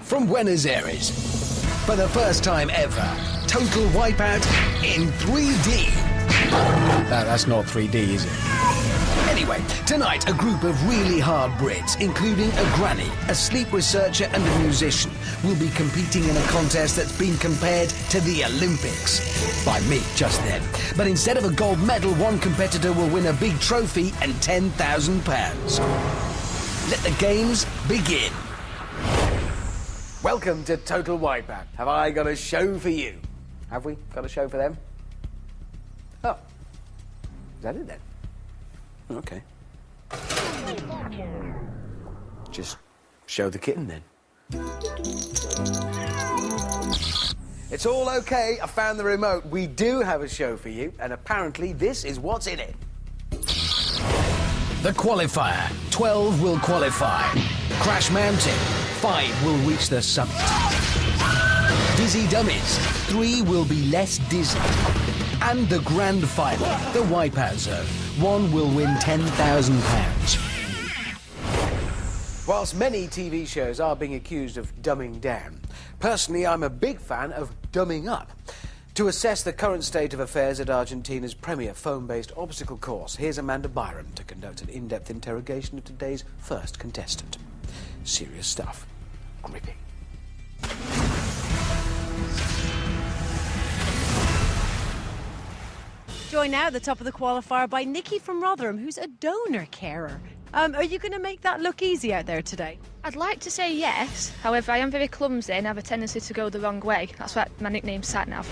from Buenos Aires. For the first time ever, Total Wipeout in 3D. No, that's not 3D, is it? Anyway, tonight a group of really hard Brits, including a granny, a sleep researcher and a musician, will be competing in a contest that's been compared to the Olympics. By me, just then. But instead of a gold medal, one competitor will win a big trophy and £10,000. Let the games begin. Welcome to Total Wipeout. Have I got a show for you? Have we got a show for them? Oh. Is that it then? Okay. Just show the kitten then. It's all okay, I found the remote. We do have a show for you, and apparently this is what's in it. The Qualifier. 12 will qualify. Crash Mountain. 5 will reach the summit. Dizzy Dummies. 3 will be less dizzy. And the grand final, the Wipeout Zone. 1 will win £10,000. Whilst many TV shows are being accused of dumbing down, personally I'm a big fan of dumbing up. To assess the current state of affairs at Argentina's premier phone-based obstacle course, here's Amanda Byron to conduct an in-depth interrogation of today's first contestant. Serious stuff. Gripping. Joined now at the top of the qualifier by Nikki from Rotherham, who's a donor carer. Are you going to make that look easy out there today? I'd like to say yes, however I am very clumsy and have a tendency to go the wrong way. That's why my nickname's Satnav.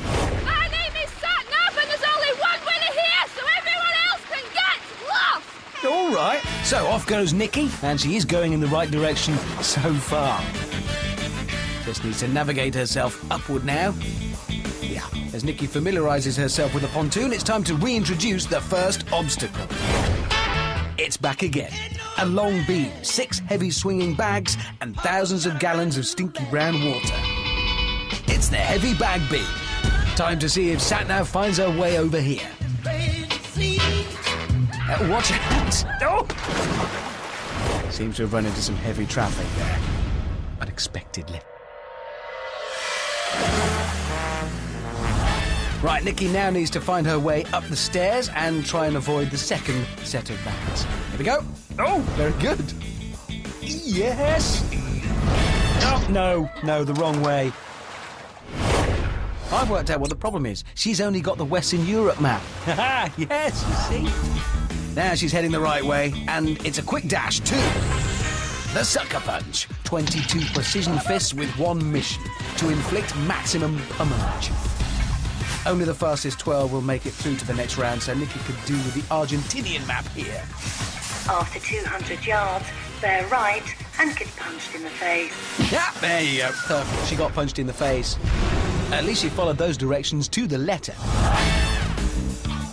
My name is Satnav and there's only one winner here, so everyone else can get lost! All right, so off goes Nikki, and she is going in the right direction so far. Just needs to navigate herself upward now. Yeah, as Nikki familiarises herself with the pontoon, it's time to reintroduce the first obstacle. It's back again. A long beam, 6 heavy swinging bags, and thousands of gallons of stinky brown water. It's the heavy bag beam. Time to see if Satnav finds her way over here. Watch out! Oh! Seems to have run into some heavy traffic there. Unexpectedly. Right, Nikki now needs to find her way up the stairs and try and avoid the second set of bags. Here we go. Oh, very good. Yes. Oh, no, the wrong way. I've worked out what the problem is. She's only got the Western Europe map. Haha, yes, you see. Now she's heading the right way, and it's a quick dash to the Sucker Punch. 22 precision fists with one mission, to inflict maximum pummelage. Only the fastest 12 will make it through to the next round, so Nikki could do with the Argentinian map here. After 200 yards, bear right and get punched in the face. Yeah, there you go. Perfect. She got punched in the face. At least she followed those directions to the letter.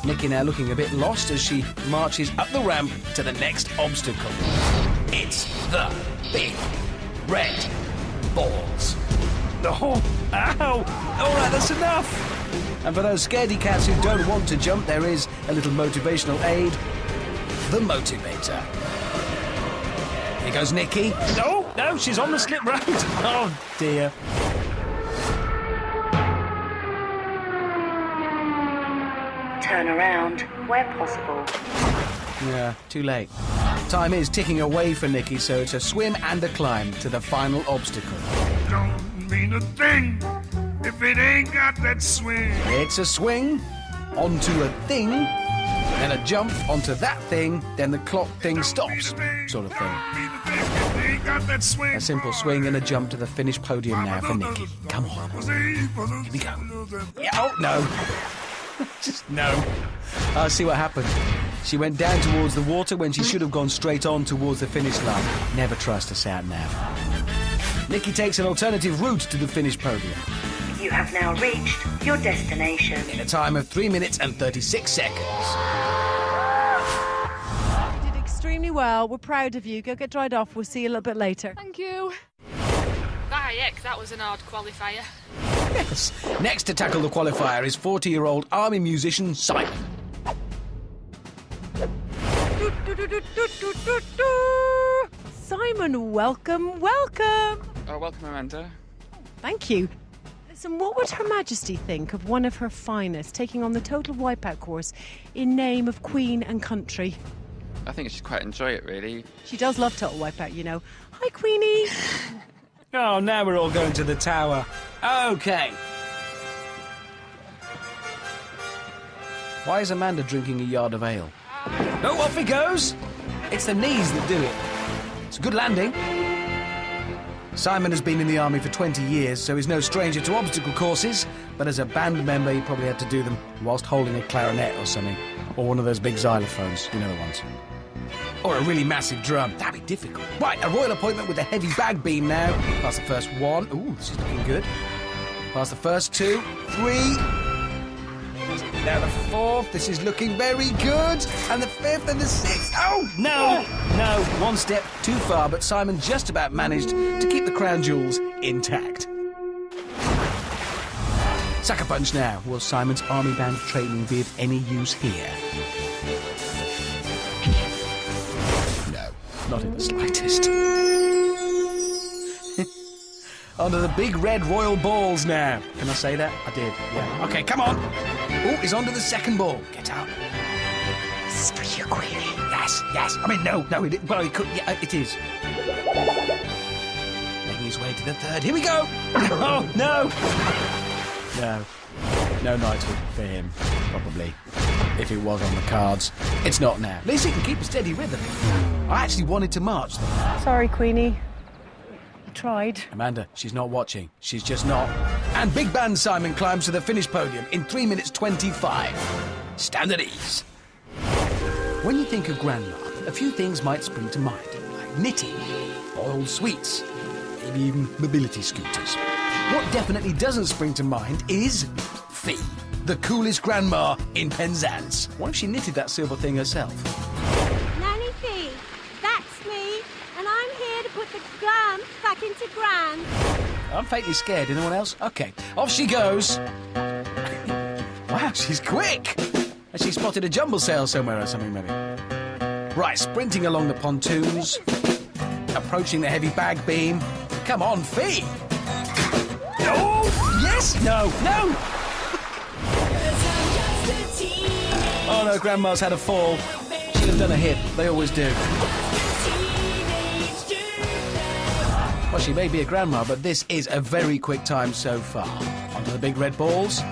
Nikki now looking a bit lost as she marches up the ramp to the next obstacle. It's the big red balls. Oh, ow! All right, that's enough. And for those scaredy cats who don't want to jump, there is a little motivational aid. The motivator. Here goes Nikki. No, she's on the slip road. Oh, dear. Turn around where possible. Yeah, too late. Time is ticking away for Nikki, so it's a swim and a climb to the final obstacle. Don't mean a thing if it ain't got that swing. It's a swing onto a thing, then a jump onto that thing, then the clock thing stops, sort of thing. A simple swing and a jump to the finished podium now for Nikki. Come on. Here we go. Yeah, oh, no. Just no. I'll see what happened. She went down towards the water when she should have gone straight on towards the finish line. Never trust a Satnav. Nikki takes an alternative route to the finish podium. You have now reached your destination. In a time of 3 minutes and 36 seconds. You did extremely well. We're proud of you. Go get dried off. We'll see you a little bit later. Thank you. That was an odd qualifier. Yes. Next to tackle the qualifier is 40-year-old army musician Simon. Simon, welcome. Oh, welcome, Amanda. Thank you. Listen, what would Her Majesty think of one of her finest taking on the Total Wipeout course in name of Queen and country? I think she'd quite enjoy it, really. She does love Total Wipeout, you know. Hi, Queenie. Oh, now we're all going to the tower. OK. Why is Amanda drinking a yard of ale? Oh, off he goes. It's the knees that do it. It's a good landing. Simon has been in the army for 20 years, so he's no stranger to obstacle courses, but as a band member, he probably had to do them whilst holding a clarinet or something, or one of those big xylophones, you know the ones. Or a really massive drum. That'd be difficult. Right, a royal appointment with a heavy bag beam now. Past the first one. Ooh, this is looking good. Past the first 2, 3. Now the 4th. This is looking very good. And the 5th and the 6th. Oh, no! No, one step too far, but Simon just about managed to keep the crown jewels intact. Sucker punch now. Will Simon's army band training be of any use here? Not in the slightest. Onto the big red royal balls now. Can I say that? I did, yeah. OK, come on. Oh, he's onto the second ball. Get up. This is for you, Queenie. Yes, yes. I mean, no, well, he could. Yeah, it is. Making his way to the third. Here we go. Oh, no. No knighthood for him, probably. If it was on the cards. It's not now. At least he can keep a steady rhythm. I actually wanted to march them. Sorry, Queenie. You tried. Amanda, she's not watching. She's just not. And big band Simon climbs to the finish podium in 3 minutes 25. Stand at ease. When you think of grandma, a few things might spring to mind, like knitting, boiled sweets, maybe even mobility scooters. What definitely doesn't spring to mind is Fee, the coolest grandma in Penzance. What if she knitted that silver thing herself? Nanny Fee, that's me, and I'm here to put the glam back into grand. I'm faintly scared. Anyone else? OK, off she goes. Wow, she's quick. Has she spotted a jumble sale somewhere or something, maybe? Right, sprinting along the pontoons, approaching the heavy bag beam. Come on, Fee. Oh, yes! No! Oh, no, Grandma's had a fall. She'd have done a hip. They always do. Well, she may be a grandma, but this is a very quick time so far. Onto the big red balls.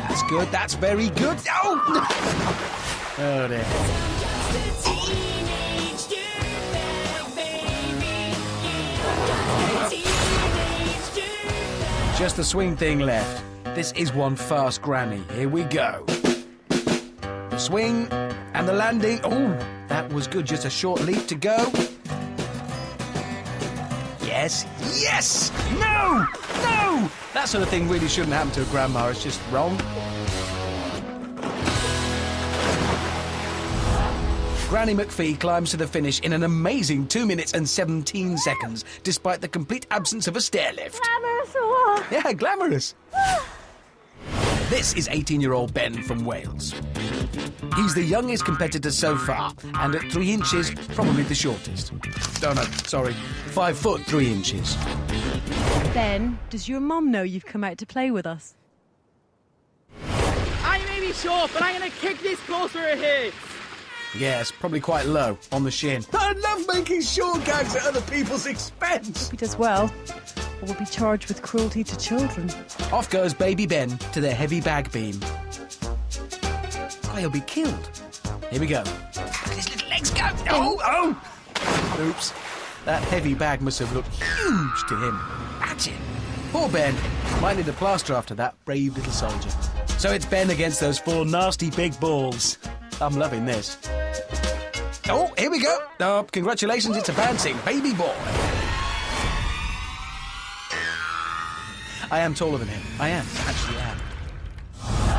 That's good. That's very good. Oh! Oh, dear. Just the swing thing left. This is one fast granny. Here we go. The swing and the landing. Oh, that was good. Just a short leap to go. Yes. Yes! No! No! That sort of thing really shouldn't happen to a grandma. It's just wrong. Granny McPhee climbs to the finish in an amazing 2 minutes and 17 seconds, despite the complete absence of a stair lift. Glamorous or what? Yeah, glamorous. This is 18-year-old Ben from Wales. He's the youngest competitor so far, and at 3 inches, probably the shortest. Oh, no, sorry. 5 foot 3 inches. Ben, does your mum know you've come out to play with us? I may be short, but I'm going to kick this close for a hit. Yes, probably quite low, on the shin. I love making short gags at other people's expense. Hope he does well, or will be charged with cruelty to children. Off goes baby Ben to the heavy bag beam. Oh, he'll be killed. Here we go. Look at his little legs go. Oh! Oops. That heavy bag must have looked huge to him. Imagine. Poor Ben. Might need a plaster after that brave little soldier. So it's Ben against those 4 nasty big balls. I'm loving this. Oh, here we go. Oh, congratulations, it's a bouncing baby boy. I am taller than him. I actually am.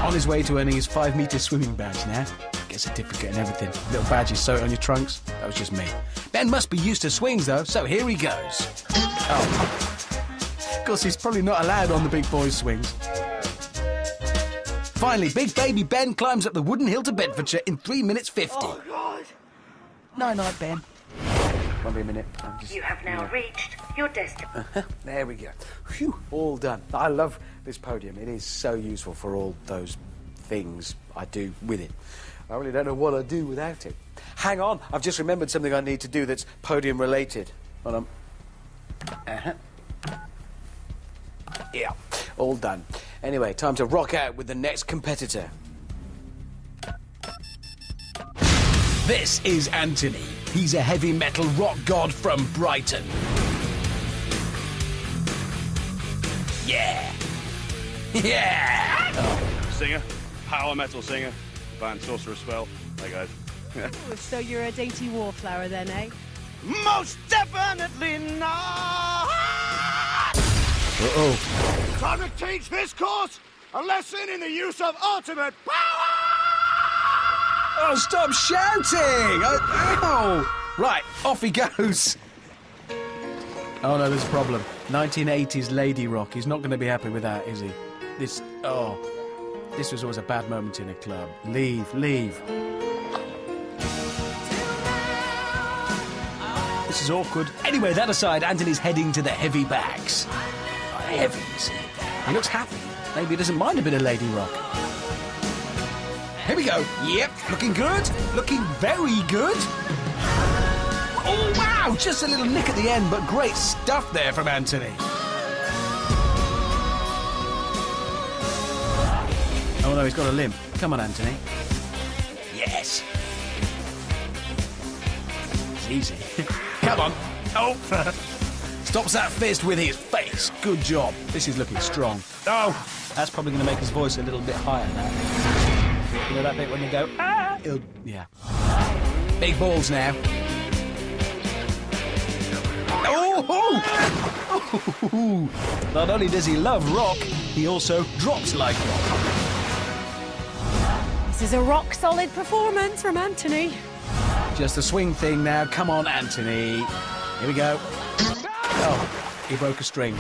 On his way to earning his 5-metre swimming badge now. Get a certificate and everything. Little badges sew it on your trunks. That was just me. Ben must be used to swings, though, so here he goes. Oh. Of course, he's probably not allowed on the big boys' swings. Finally, big baby Ben climbs up the wooden hill to Bedfordshire in 3 minutes 50. Oh, God. Night-night, Ben. Won't be a minute. You have now reached your destination. There we go. Phew, all done. I love this podium. It is so useful for all those things I do with it. I really don't know what I'd do without it. Hang on, I've just remembered something I need to do that's podium related. Hold on. Yeah, all done. Anyway, time to rock out with the next competitor. This is Anthony. He's a heavy metal rock god from Brighton. Yeah. Yeah! Singer, power metal singer, band Sorcerer Spell. Hey guys. Oh, so you're a dainty wallflower then, eh? Most definitely not! Uh-oh. Time to teach this course a lesson in the use of ultimate power! Oh, stop shouting! Ow! Right, off he goes. Oh, no, there's a problem. 1980s lady rock. He's not going to be happy with that, is he? This was always a bad moment in a club. Leave. This is awkward. Anyway, that aside, Anthony's heading to the heavy bags. Oh, heavy, you see. He looks happy. Maybe he doesn't mind a bit of lady rock. Here we go. Yep, looking good. Looking very good. Oh, wow, just a little nick at the end, but great stuff there from Anthony. Oh, no, he's got a limp. Come on, Anthony. Yes. It's easy. Come on. Oh. Stops that fist with his face. Good job. This is looking strong. Oh, that's probably going to make his voice a little bit higher now. You know that bit when you go, ah? Yeah. Big balls now. Oh! Not only does he love rock, he also drops like rock. This is a rock-solid performance from Anthony. Just a swing thing now. Come on, Anthony. Here we go. Oh, he broke a string.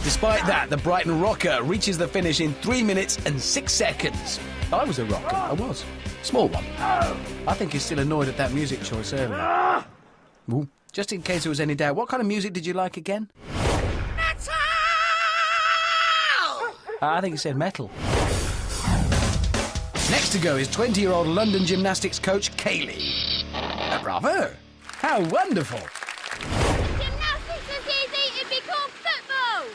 Despite that, the Brighton rocker reaches the finish in 3 minutes and 6 seconds. I was a rocker. I was. Small one. I think he's still annoyed at that music choice earlier. Ooh. Just in case there was any doubt, what kind of music did you like again? Metal! I think he said metal. Next to go is 20-year-old London gymnastics coach Kaylee. Bravo! How wonderful! Gymnastics is easy, it'd be called football.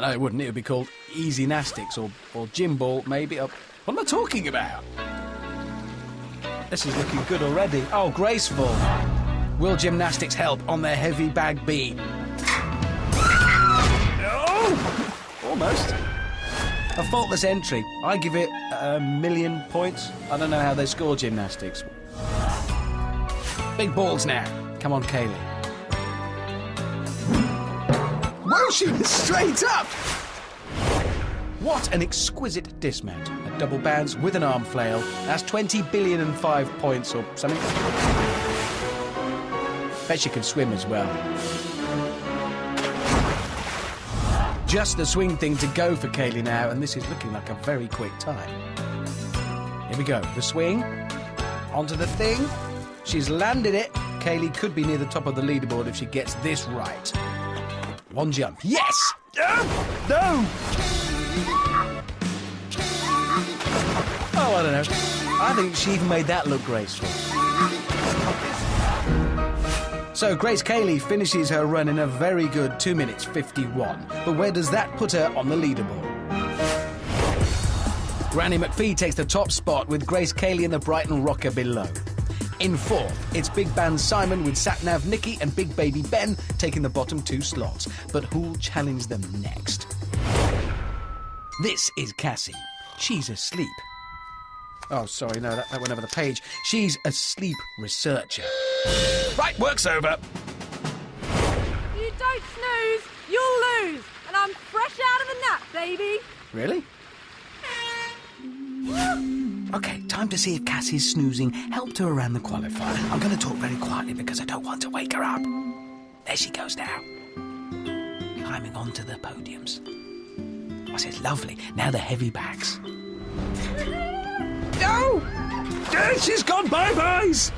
No, it wouldn't. It would be called easy-nastics or gym ball, maybe. What am I talking about? This is looking good already. Oh, graceful. Will gymnastics help on their heavy bag beam? Oh! Almost. A faultless entry. I give it 1,000,000 points. I don't know how they score gymnastics. Big balls now. Come on, Kaylee. Whoa, she was straight up! What an exquisite dismount. A double bounce with an arm flail. That's 20,000,000,005 points or something. Bet she can swim as well. Just the swing thing to go for Kaylee now, and this is looking like a very quick time. Here we go. The swing. Onto the thing. She's landed it. Kaylee could be near the top of the leaderboard if she gets this right. One jump. Yes! No! Oh, I don't know. I think she even made that look graceful. So Grace Kaylee finishes her run in a very good 2 minutes 51. But where does that put her on the leaderboard? Granny McPhee takes the top spot with Grace Kaylee and the Brighton rocker below. In fourth, it's Big Band Simon with Satnav Nikki and Big Baby Ben taking the bottom 2 slots. But who'll challenge them next? This is Cassie. She's asleep. Oh, sorry, no, that went over the page. She's a sleep researcher. Right, work's over. You don't snooze, you'll lose. And I'm fresh out of the nap, baby. Really? OK, time to see if Cassie's snoozing helped her around the qualifier. I'm going to talk very quietly because I don't want to wake her up. There she goes now. Climbing onto the podiums. I said, lovely. Now the heavy bags. No! She's gone bye-byes!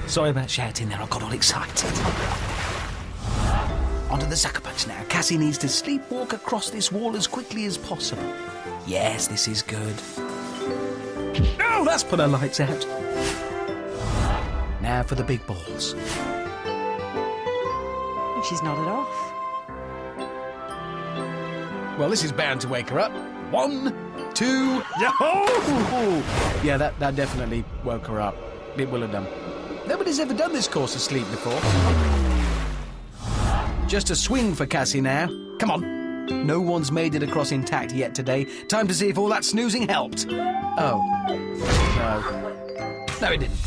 Sorry about shouting there, I got all excited. Onto the sucker punch now. Cassie needs to sleepwalk across this wall as quickly as possible. Yes, this is good. Oh, that's put her lights out. Now for the big balls. She's nodded off. Well, this is bound to wake her up. 1, 2... Yahoo! Yeah, that definitely woke her up. It will have done. Nobody's ever done this course of sleep before. Just a swing for Cassie now. Come on. No one's made it across intact yet today. Time to see if all that snoozing helped. Oh. No. No, it didn't.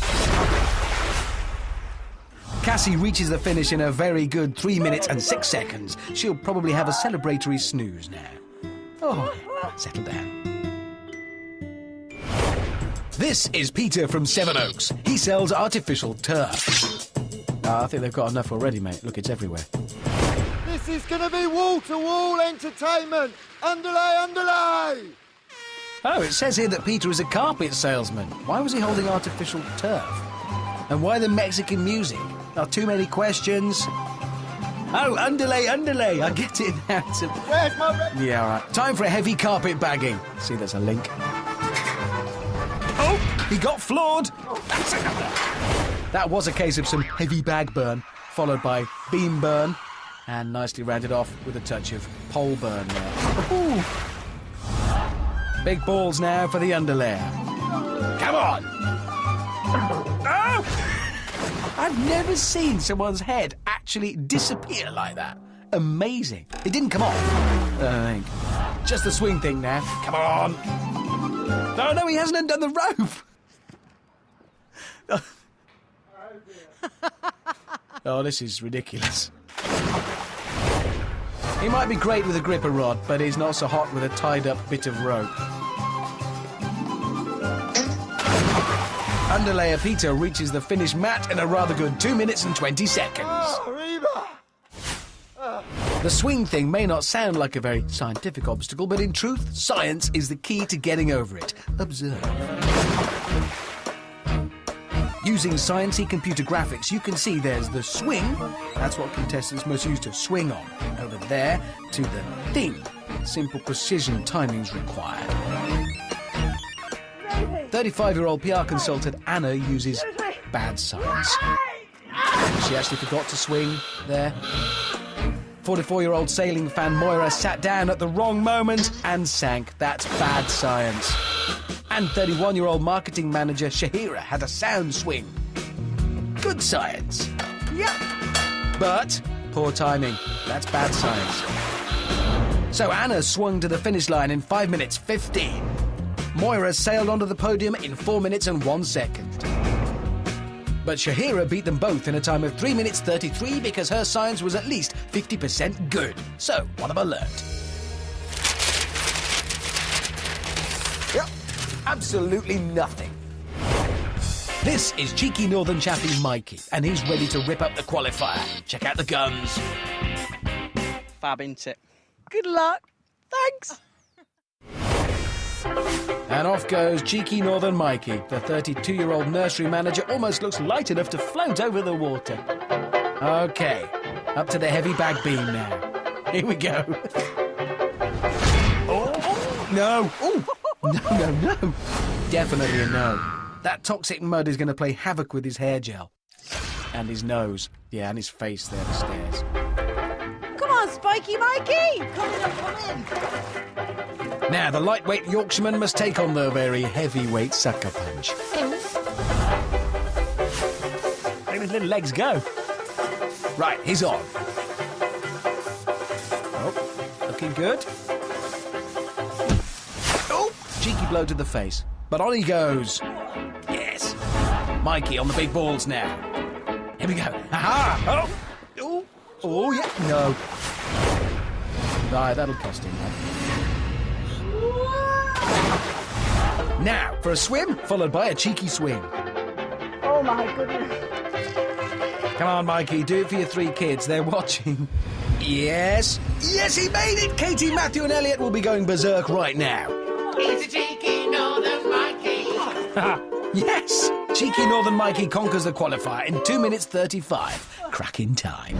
Cassie reaches the finish in a very good 3 minutes and 6 seconds. She'll probably have a celebratory snooze now. Oh, settle down. This is Peter from Sevenoaks. He sells artificial turf. I think they've got enough already, mate. Look, it's everywhere. This is going to be wall-to-wall entertainment. Underlay, underlay! Oh, it says here that Peter is a carpet salesman. Why was he holding artificial turf? And why the Mexican music? Not too many questions. Oh, underlay, underlay. I get it now. Where's my... Yeah, all right. Time for a heavy carpet bagging. See, there's a link. Oh, he got floored. That's another. That was a case of some heavy bag burn, followed by beam burn, and nicely rounded off with a touch of pole burn there. Ooh. Big balls now for the underlayer. Come on. Oh! I've never seen someone's head actually disappear like that. Amazing. It didn't come off, I don't think. Just the swing thing now. Come on. Oh, no, he hasn't undone the rope. Oh, this is ridiculous. He might be great with a gripper rod, but he's not so hot with a tied-up bit of rope. Underlayer Peter reaches the finish mat in a rather good 2 minutes and 20 seconds. The swing thing may not sound like a very scientific obstacle, but in truth, science is the key to getting over it. Observe. Using sciencey computer graphics, you can see there's the swing. That's what contestants must use to swing on. Over there to the thing. Simple precision timing's required. 35-year-old PR consultant Anna uses bad science. She actually forgot to swing there. 44-year-old sailing fan Moira sat down at the wrong moment and sank. That's bad science. And 31-year-old marketing manager Shahira had a sound swing. Good science. Yep. But poor timing. That's bad science. So Anna swung to the finish line in 5 minutes 15. Moira sailed onto the podium in 4 minutes and 1 second. But Shahira beat them both in a time of 3 minutes 33 because her science was at least 50% good. So, what have I learned? Yep, absolutely nothing. This is cheeky northern chappie Mikey, and he's ready to rip up the qualifier. Check out the guns. Fab, ain't it? Good luck. Thanks. And off goes cheeky northern Mikey. The 32-year-old nursery manager almost looks light enough to float over the water. OK, up to the heavy bag beam now. Here we go. Oh, no. Oh, no. Definitely a no. That toxic mud is going to play havoc with his hair gel. And his nose. Yeah, and his face there, the stairs. Come on, Spiky Mikey. Come in. Now, the lightweight Yorkshireman must take on the very heavyweight sucker punch. Let his little legs go. Right, he's on. Oh, looking good. Oh, cheeky blow to the face. But on he goes. Yes. Mikey on the big balls now. Here we go. Ha-ha! Oh, oh, yeah. No. Right, that'll cost him that. Now, for a swim, followed by a cheeky swing. Oh, my goodness. Come on, Mikey, do it for your 3 kids. They're watching. Yes. Yes, he made it! Katie, Matthew and Elliot will be going berserk right now. He's a cheeky northern Mikey. Yes! Cheeky Northern Mikey conquers the qualifier in 2 minutes 35. Cracking time.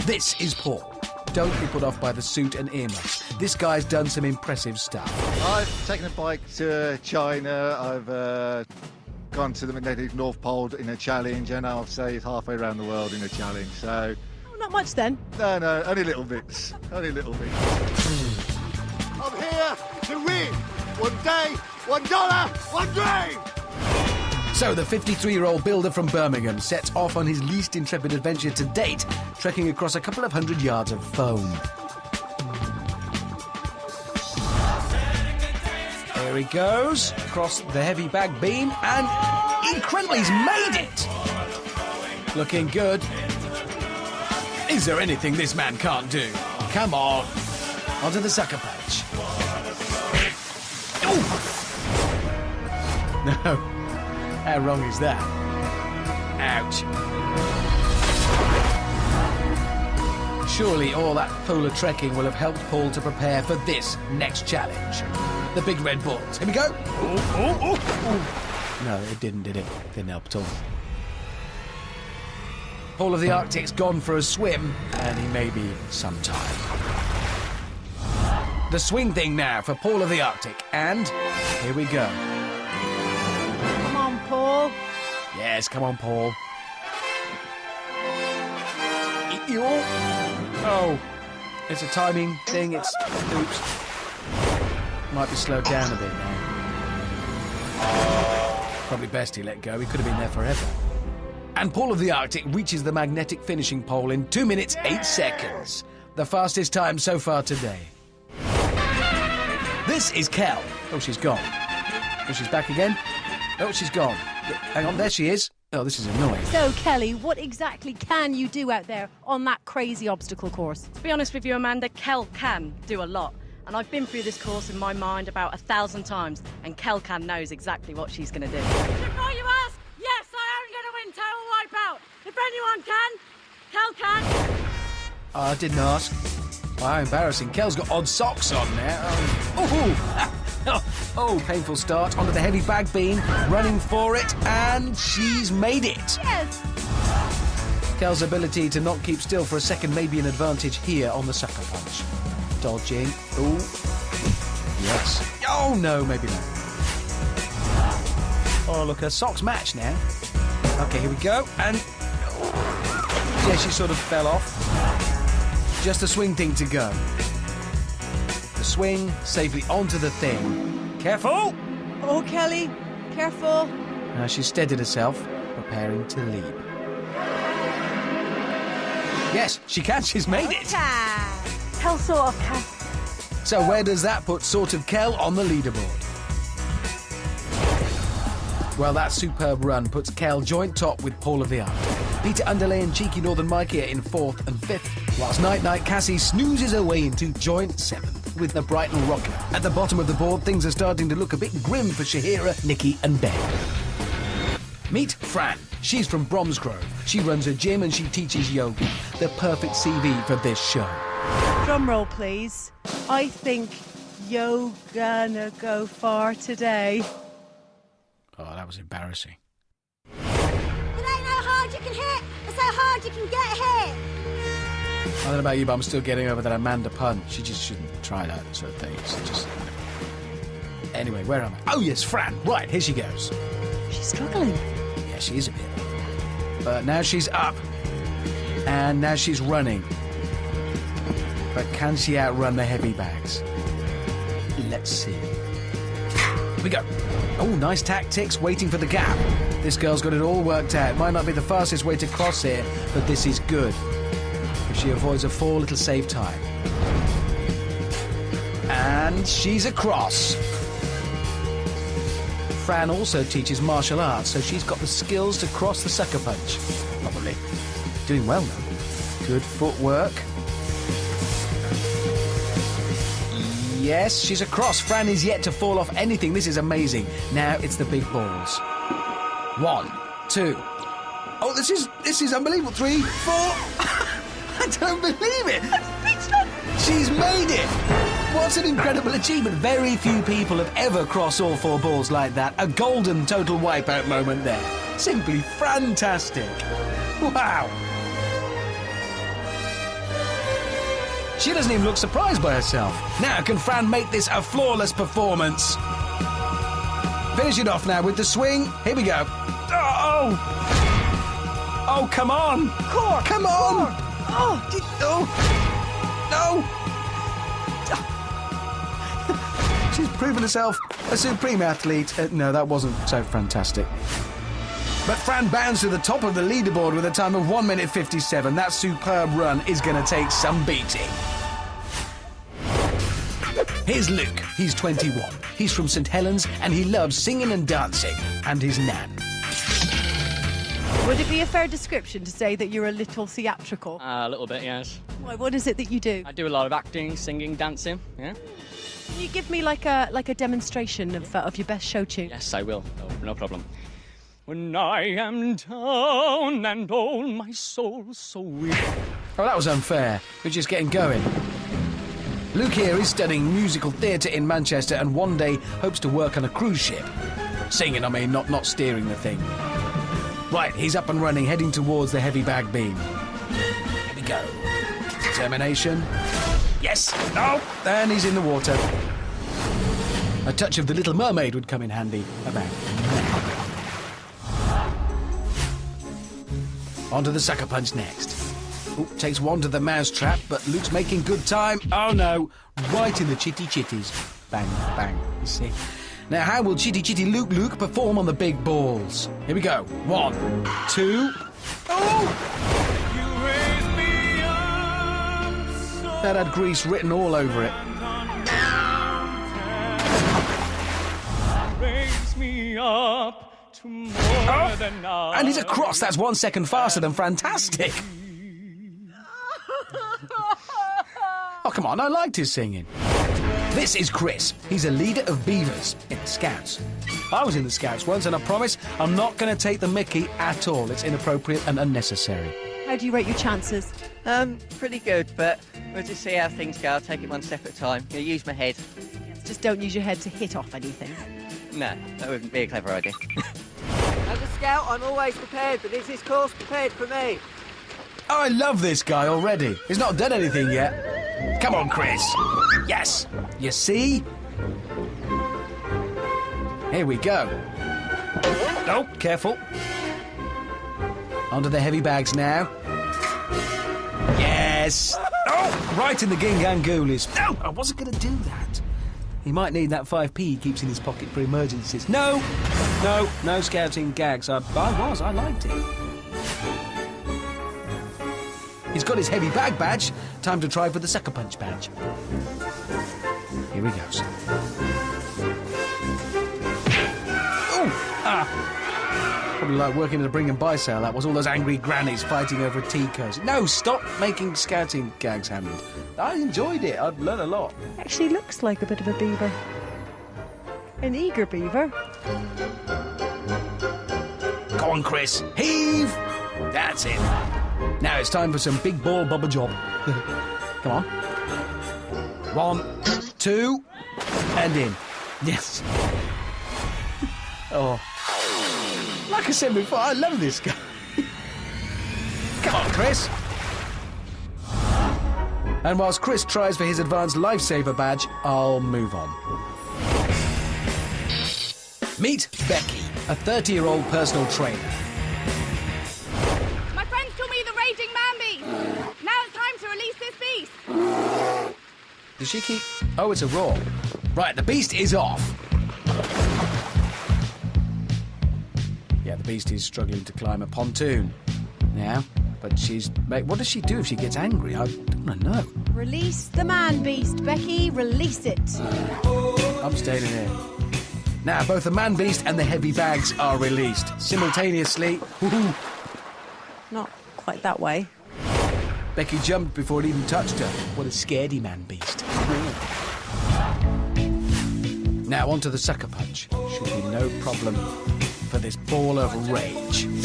This is Paul. Don't be put off by the suit and earmuffs. This guy's done some impressive stuff. I've taken a bike to China. I've gone to the magnetic North Pole in a challenge, and I'll say it's halfway around the world in a challenge. So, Oh, not much then. no, only little bits. Only little bits. I'm here to win. One day, $1, one dream. So the 53-year-old builder from Birmingham sets off on his least intrepid adventure to date, trekking across a couple of 100 yards of foam. There he goes, across the heavy bag beam, and incredibly, he's made it! Looking good. Is there anything this man can't do? Come on. Onto the sucker punch. Ooh. No. How wrong is that? Ouch. Surely all that polar trekking will have helped Paul to prepare for this next challenge. The big red balls. Here we go. Ooh. No, it didn't, did it? Didn't help at all. Paul of the Arctic's gone for a swim, and he may be sometime. The swing thing now for Paul of the Arctic, and here we go. Come on, Paul. Yes, come on, Paul. Oh, it's a timing thing. It's oops. Might be slowed down a bit now. Probably best he let go. He could have been there forever. And Paul of the Arctic reaches the magnetic finishing pole in 2 minutes 8 seconds. The fastest time so far today. This is Kel. Oh, she's gone. Oh, she's back again. Oh, she's gone. Hang on, there she is. Oh, this is annoying. So, Kelly, what exactly can you do out there on that crazy obstacle course? To be honest with you, Amanda, Kel can do a lot. And I've been through this course in my mind about 1,000 times, and Kel can knows exactly what she's going to do. Before you ask, yes, I am going to win Total Wipeout. If anyone can, Kel can. I didn't ask. Wow, embarrassing. Kel's got odd socks on now. Oh, painful start onto the heavy bag beam, running for it, and she's made it. Yes. Kel's ability to not keep still for a second may be an advantage here on the sucker punch. Dodging. Ooh. Yes. Oh, no, maybe not. Oh, look, her socks match now. Okay, here we go, and... yeah, she sort of fell off. Just a swing thing to go. The swing safely onto the thing. Careful! Oh, Kelly, careful. Now she's steadied herself, preparing to leap. Yes, she can. She's made it. Kel sort of can. So where does that put sort of Kel on the leaderboard? Well, that superb run puts Kel joint top with Paul of the Arctic. Peter Underlay and cheeky Northern Mikey are in 4th and 5th, whilst Night Night Cassie snoozes her way into joint 7th with the Brighton Rocker. At the bottom of the board, things are starting to look a bit grim for Shahira, Nikki and Ben. Meet Fran. She's from Bromsgrove. She runs a gym and she teaches yoga. The perfect CV for this show. Drum roll, please. I think you're gonna go far today. Oh, that was embarrassing. It ain't how hard you can hit, it's how hard you can get hit. I don't know about you, but I'm still getting over that Amanda pun. She just shouldn't try that sort of thing. So just... Anyway, where am I? Oh, yes, Fran. Right, here she goes. She's struggling. Yeah, she is a bit. But now she's up. And now she's running. But can she outrun the heavy bags? Let's see. Here we go. Oh, nice tactics, waiting for the gap. This girl's got it all worked out. Might not be the fastest way to cross here, but this is good. If she avoids a fall, it'll save time. And she's across. Fran also teaches martial arts, so she's got the skills to cross the sucker punch. Probably. Doing well, though. Good footwork. Yes, she's across. Fran is yet to fall off anything. This is amazing. Now it's the big balls. 1, 2. Oh, this is unbelievable. 3, 4. I don't believe it. She's made it. What an incredible achievement. Very few people have ever crossed all 4 balls like that. A golden Total Wipeout moment there. Simply fantastic. Wow. She doesn't even look surprised by herself. Now, can Fran make this a flawless performance? Finish it off now with the swing. Here we go. Oh! Oh, come on! Core! Come on! Core. Oh! No! She's proven herself a supreme athlete. No, that wasn't so fantastic. But Fran bounced to the top of the leaderboard with a time of 1 minute 57. That superb run is going to take some beating. Here's Luke. He's 21. He's from St Helens and he loves singing and dancing. And his nan. Would it be a fair description to say that you're a little theatrical? A little bit, yes. Why, what is it that you do? I do a lot of acting, singing, dancing, yeah. Can you give me like a demonstration of your best show tune? Yes, I will. No problem. When I am down and all my soul so weak. Oh, that was unfair. We're just getting going. Luke here is studying musical theatre in Manchester and one day hopes to work on a cruise ship. Singing, I mean, not steering the thing. Right, he's up and running, heading towards the heavy bag beam. Here we go. Determination. Yes! No! And he's in the water. A touch of the Little Mermaid would come in handy. About. On to the sucker punch next. Ooh, takes one to the mouse trap, but Luke's making good time. Oh no! Right in the chitty chitties. Bang, bang, you see. Now, how will Chitty Chitty Luke perform on the big balls? Here we go. 1, 2... Oh! That had grease written all over it. Raise me up to more than I... And he's across. That's 1 second faster than fantastic. Oh, come on. I liked his singing. This is Chris. He's a leader of beavers in the Scouts. I was in the Scouts once, and I promise I'm not going to take the mickey at all. It's inappropriate and unnecessary. How do you rate your chances? Pretty good, but we'll just see how things go. I'll take it one step at a time. I'll use my head. Yes, just don't use your head to hit off anything. No, that wouldn't be a clever idea. As a scout, I'm always prepared, but is this course prepared for me? Oh, I love this guy already. He's not done anything yet. Come on, Chris. Yes. You see? Here we go. Oh, careful. Onto the heavy bags now. Yes. Oh, right in the gingangoolies. No, I wasn't going to do that. He might need that 5p he keeps in his pocket for emergencies. No scouting gags. I liked it. He's got his heavy bag badge. Time to try for the sucker punch badge. Here he goes. Probably like working at a bring and buy sale. That was all those angry grannies fighting over a tea cozy. No, stop making scouting gags, Hammond. I enjoyed it. I've learned a lot. Actually looks like a bit of a beaver. An eager beaver. Go on, Chris. Heave! That's it. Now it's time for some big ball bubba job. Come on. 1, 2, and in. Yes. Oh. Like I said before, I love this guy. Come on, Chris. And whilst Chris tries for his advanced lifesaver badge, I'll move on. Meet Becky, a 30-year-old personal trainer. My friends call me the Raging Man Beast. Now it's time to release this beast. Does she keep... Oh, it's a roar. Right, the beast is off. Yeah, the beast is struggling to climb a pontoon now, but she's... What does she do if she gets angry? I don't want to know. Release the man beast, Becky. Release it. I'm staying in here. Now, both the man beast and the heavy bags are released simultaneously. Woohoo! Not quite that way. Becky jumped before it even touched her. What a scaredy man beast. Now, on to the sucker punch. Should be no problem for this ball of rage. Look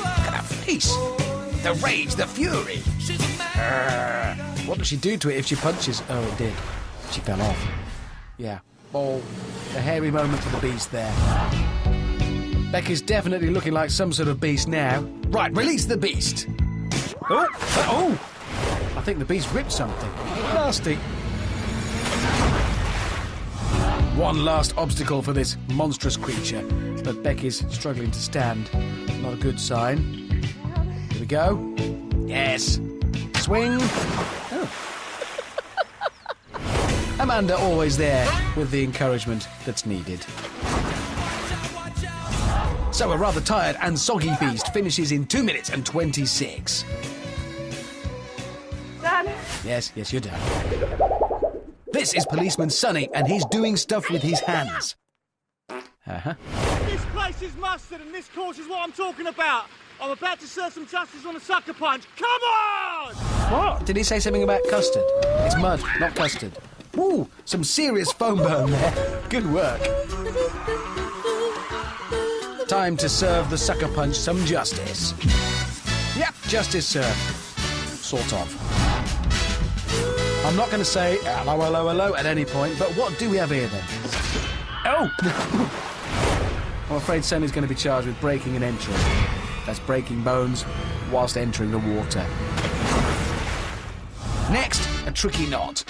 at that face. The rage, the fury. What does she do to it if she punches? Oh, it did. She fell off. Yeah. Oh, a hairy moment for the beast there. Becky's definitely looking like some sort of beast now. Right, release the beast. Oh! Oh! I think the beast ripped something. Nasty. One last obstacle for this monstrous creature, but Becky's struggling to stand. Not a good sign. Here we go. Yes. Swing. Oh. Amanda always there with the encouragement that's needed. So a rather tired and soggy beast finishes in 2 minutes and 26. Done. Yes, you're done. This is Policeman Sonny, and he's doing stuff with his hands. Uh-huh. This place is mustard, and this course is what I'm talking about. I'm about to serve some justice on a sucker punch. Come on! What? Did he say something about custard? It's mud, not custard. Ooh, some serious foam burn there. Good work. Time to serve the sucker punch some justice. Yep, justice served. Sort of. I'm not going to say hello, hello, hello at any point, but what do we have here then? Oh! I'm afraid Sonny's going to be charged with breaking and entering. That's breaking bones whilst entering the water. Next, a tricky knot.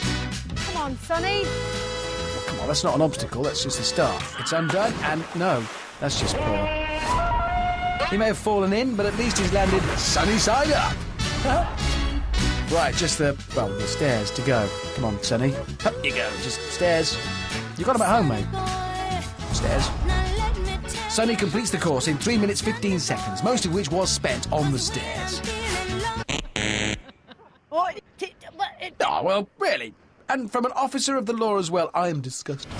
Come on, Sonny. Well, come on, that's not an obstacle, that's just the start. It's undone, and no, that's just poor. He may have fallen in, but at least he's landed sunny side up. Right, just the stairs to go. Come on, Sonny. Up you go, just stairs. You got him at home, mate. Stairs. Sonny completes the course in 3 minutes 15 seconds, most of which was spent on the stairs. Oh, well, really? And from an officer of the law as well, I am disgusted.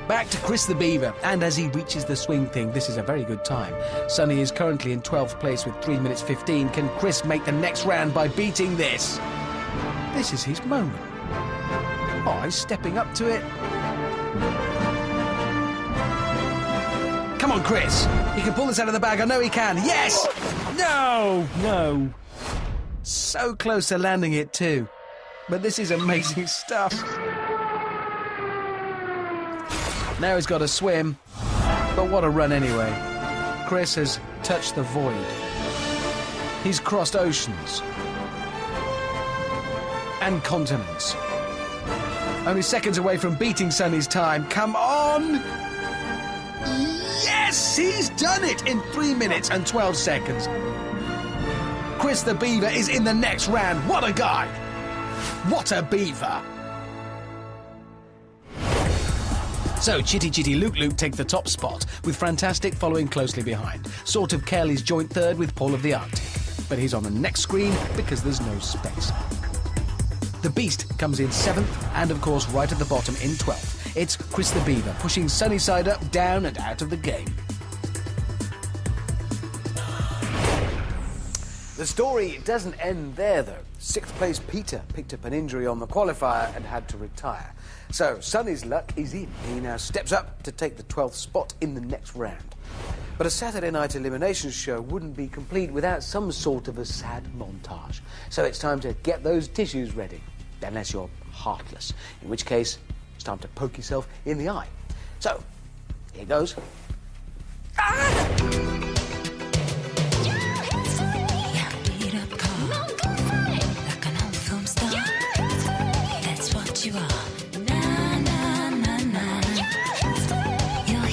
Back to Chris the Beaver, and as he reaches the swing thing, this is a very good time. Sonny is currently in 12th place with 3 minutes 15. Can Chris make the next round by beating this? This is his moment. Oh, he's stepping up to it. Come on, Chris. He can pull this out of the bag. I know he can. Yes! No. So close to landing it, too. But this is amazing stuff. Now he's got to swim. But what a run anyway. Chris has touched the void. He's crossed oceans. And continents. Only seconds away from beating Sonny's time. Come on! Yes! He's done it in 3 minutes and 12 seconds. Chris the Beaver is in the next round. What a guy! What a beaver! So, Chitty Chitty Luke Luke take the top spot, with Fantastic following closely behind. Sort of Kelly's joint third with Paul of the Arctic. But he's on the next screen because there's no space. The Beast comes in 7th, and of course right at the bottom in 12th. It's Chris the Beaver, pushing Sunny side up, down and out of the game. The story doesn't end there, though. 6th place Peter picked up an injury on the qualifier and had to retire. So Sonny's luck is in. He now steps up to take the 12th spot in the next round. But a Saturday night elimination show wouldn't be complete without some sort of a sad montage. So it's time to get those tissues ready. Unless you're heartless, in which case it's time to poke yourself in the eye. So, here goes.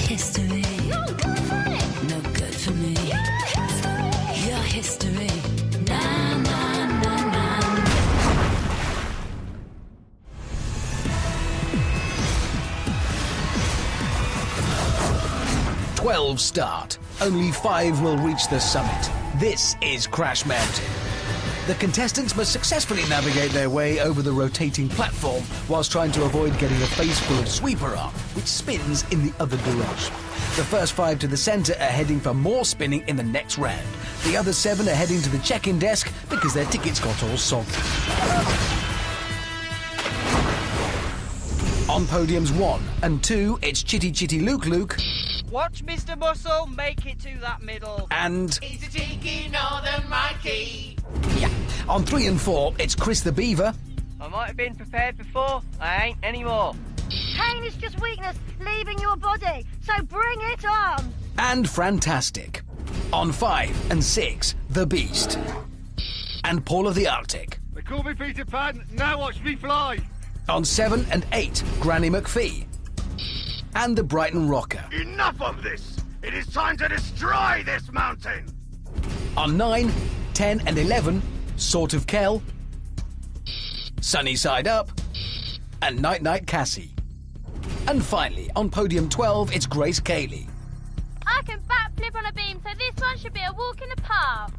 History. 12 start. Only 5 will reach the summit. This is Crash Mountain. The contestants must successfully navigate their way over the rotating platform whilst trying to avoid getting a face full of sweeper arm, which spins in the other direction. The first 5 to the centre are heading for more spinning in the next round. The other 7 are heading to the check-in desk because their tickets got all soggy. On podiums 1 and 2, it's Chitty Chitty Luke Luke. Watch Mr. Muscle make it to that middle. And... He's a cheeky northern monkey. Yeah. On 3 and 4, it's Chris the Beaver. I might have been prepared before, I ain't anymore. Pain is just weakness leaving your body, so bring it on! And fantastic. On 5 and 6, The Beast. And Paul of the Arctic. They call me Peter Pan, now watch me fly. On 7 and 8, Granny McPhee. And the Brighton Rocker. Enough of this! It is time to destroy this mountain! On 9, 10 and 11, Sort of Kel. Sunny Side Up. And Night Night Cassie. And finally, on podium 12, it's Grace Cayley. I can backflip on a beam, so this one should be a walk in the park.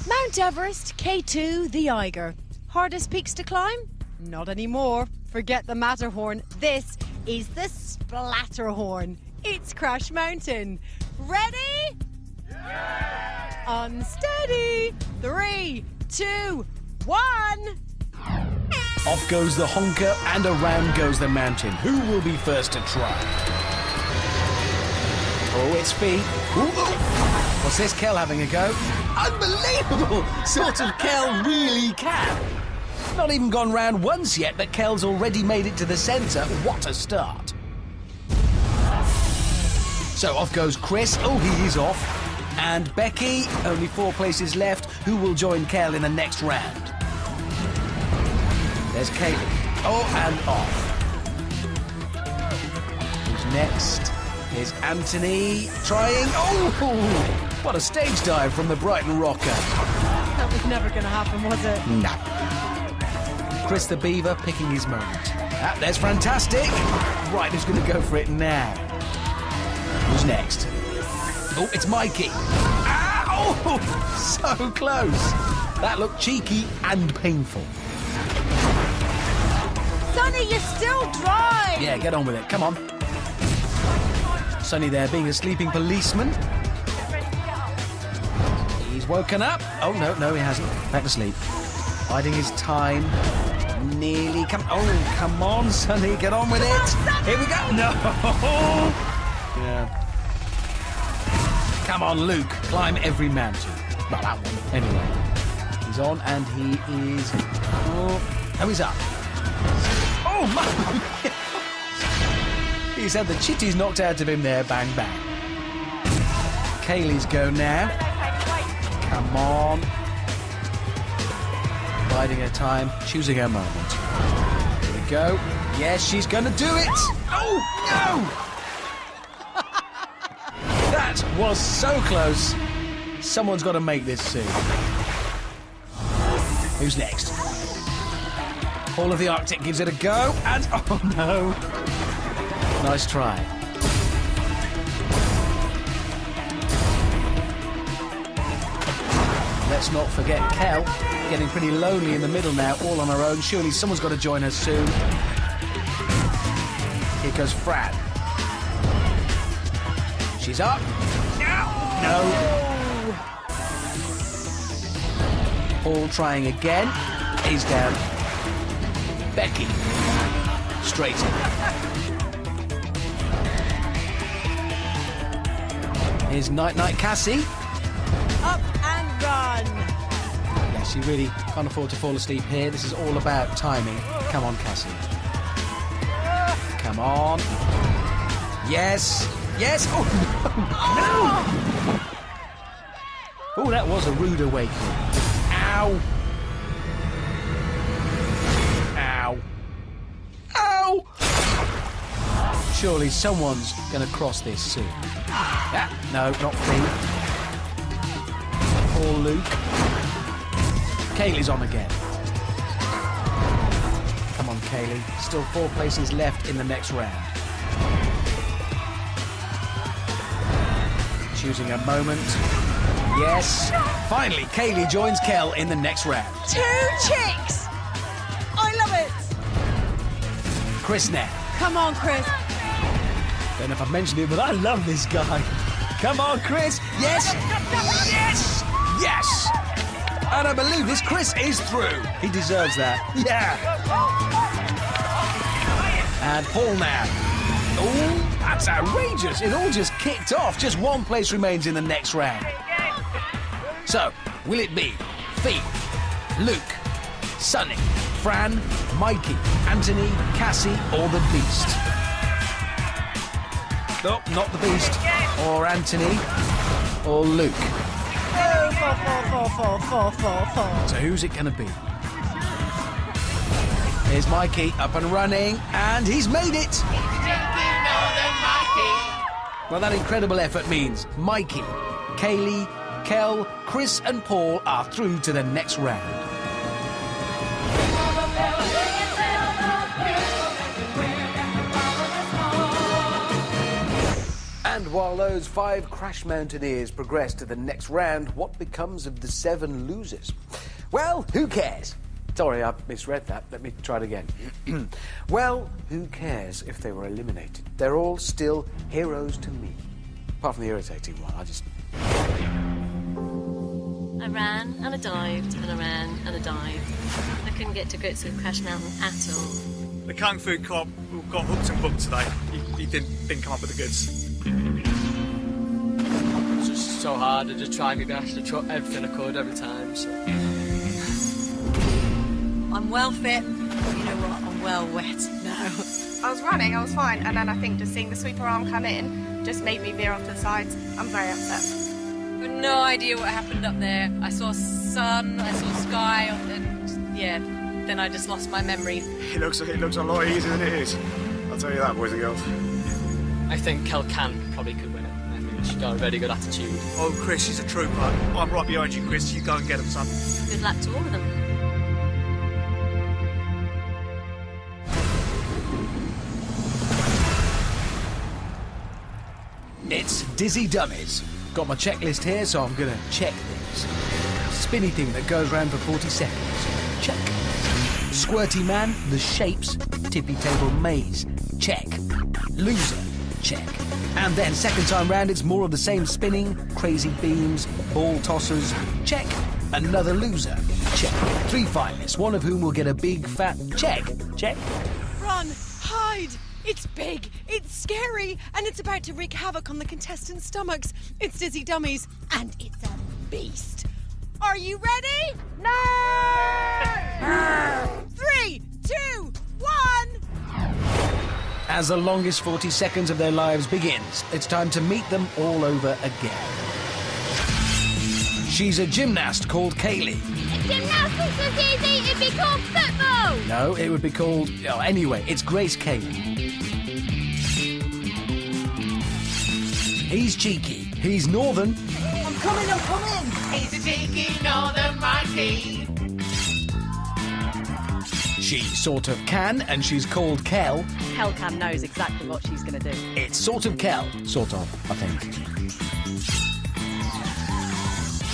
Mount Everest, K2, the Eiger. Hardest peaks to climb? Not anymore. Forget the Matterhorn. This is the Splatterhorn. It's Crash Mountain. Ready? Yeah! Unsteady. 3, 2, 1. Off goes the honker and around goes the mountain. Who will be first to try? Oh, it's Fee. Ooh. What's this, Kel having a go? Unbelievable! Sort of Kel really can. Not even gone round once yet, but Kel's already made it to the centre. What a start. So off goes Chris. Oh, he is off. And Becky, only 4 places left. Who will join Kel in the next round? There's Kaylee. Oh, and off. Who's next? Is Anthony trying. Oh! What a stage dive from the Brighton Rocker. That was never going to happen, was it? No. Chris the Beaver picking his moment. Ah, there's Fantastic. Right, who's going to go for it now? Who's next? Oh, it's Mikey. Ah, oh, so close. That looked cheeky and painful. Sonny, you're still dry! Yeah, get on with it. Come on. Sonny there being a sleeping policeman. He's woken up. Oh, no, he hasn't. Back to sleep. Biding his time. Nearly come. Oh, come on, Sonny. Get on with it. Here we go. No. Yeah. Come on, Luke. Climb every mountain. Well, that one. Anyway. He's on and he is... Oh, he's up. Oh, my... He's had the chitties knocked out of him there. Bang, bang. Kaylee's go now. Come on. Biding her time, choosing her moment. Here we go. Yes, she's going to do it. Oh, no! That was so close. Someone's got to make this soon. Who's next? Paul of the Arctic gives it a go, and oh no. Nice try. Let's not forget Kel, getting pretty lonely in the middle now, all on her own. Surely someone's got to join her soon. Here goes Fran. She's up. No. Paul trying again. He's down. Becky. Straight in. Here's Night Night Cassie. Up and run. Yeah, she really can't afford to fall asleep here. This is all about timing. Come on, Cassie. Come on. Yes. Yes. Oh, no. No. Oh, that was a rude awakening. Ow. Ow. Ow. Surely someone's going to cross this soon. Ah, no, not Fee. Or Luke. Kaylee's on again. Come on, Kaylee. Still 4 places left in the next round. Choosing a moment. Yes. Finally, Kaylee joins Kel in the next round. 2 chicks! I love it! Chris now. Come on, Chris. Don't know if I've mentioned it, but I love this guy. Come on, Chris. Yes. Yes. Yes. And I believe this Chris is through. He deserves that. Yeah. And Paul now. Oh, that's outrageous. It all just kicked off. Just 1 place remains in the next round. So, will it be Fee, Luke, Sonny, Fran, Mikey, Anthony, Cassie, or the Beast? No, not the Beast. Or Anthony, or Luke. So who's it going to be? Here's Mikey up and running, and he's made it! Well, that incredible effort means Mikey, Kaylee, Kel, Chris and Paul are through to the next round. And while those 5 Crash Mountaineers progress to the next round, what becomes of the 7 losers? Well, who cares? Sorry, I misread that. Let me try it again. Well, who cares if they were eliminated? They're all still heroes to me. Apart from the irritating one, I ran and I dived and I ran and I dived. I couldn't get to grips with Crash Mountain at all. The Kung Fu cop got hooked and booked today. He didn't come up with the goods. It was just so hard. I just tried my best. I tried everything I could every time. So. I'm well fit. You know what? I'm well wet now. I was running, I was fine, and then I think just seeing the sweeper arm come in just made me veer off to the sides. I'm very upset. I've no idea what happened up there. I saw sun, I saw sky, and yeah, then I just lost my memory. It looks a lot easier than it is. I'll tell you that, boys and girls. I think Kel probably could win it. I mean, she's got a very good attitude. Oh, Chris, she's a trooper. I'm right behind you, Chris. You go and get him, son. Good luck to all of them. It's Dizzy Dummies. Got my checklist here, so I'm gonna check things. Spinny thing that goes round for 40 seconds. Check. Squirty man, the shapes, tippy table maze. Check. Loser. Check. And then second time round, it's more of the same spinning, crazy beams, ball tossers. Check. Another loser. Check. 3 finalists, one of whom will get a big fat check. Check. Run! Hide! It's big, it's scary, and it's about to wreak havoc on the contestants' stomachs. It's Dizzy Dummies, and it's a beast. Are you ready? No! 3, 2, 1... As the longest 40 seconds of their lives begins, it's time to meet them all over again. She's a gymnast called Kaylee. If gymnastics was easy, it'd be called football! No, it would be called... Oh, anyway, it's Grace Kaylee. He's cheeky. He's northern. I'm coming! He's a cheeky northern monkey. She sort of can, and she's called Kel. Kel knows exactly what she's going to do. It's sort of Kel. Sort of, I think.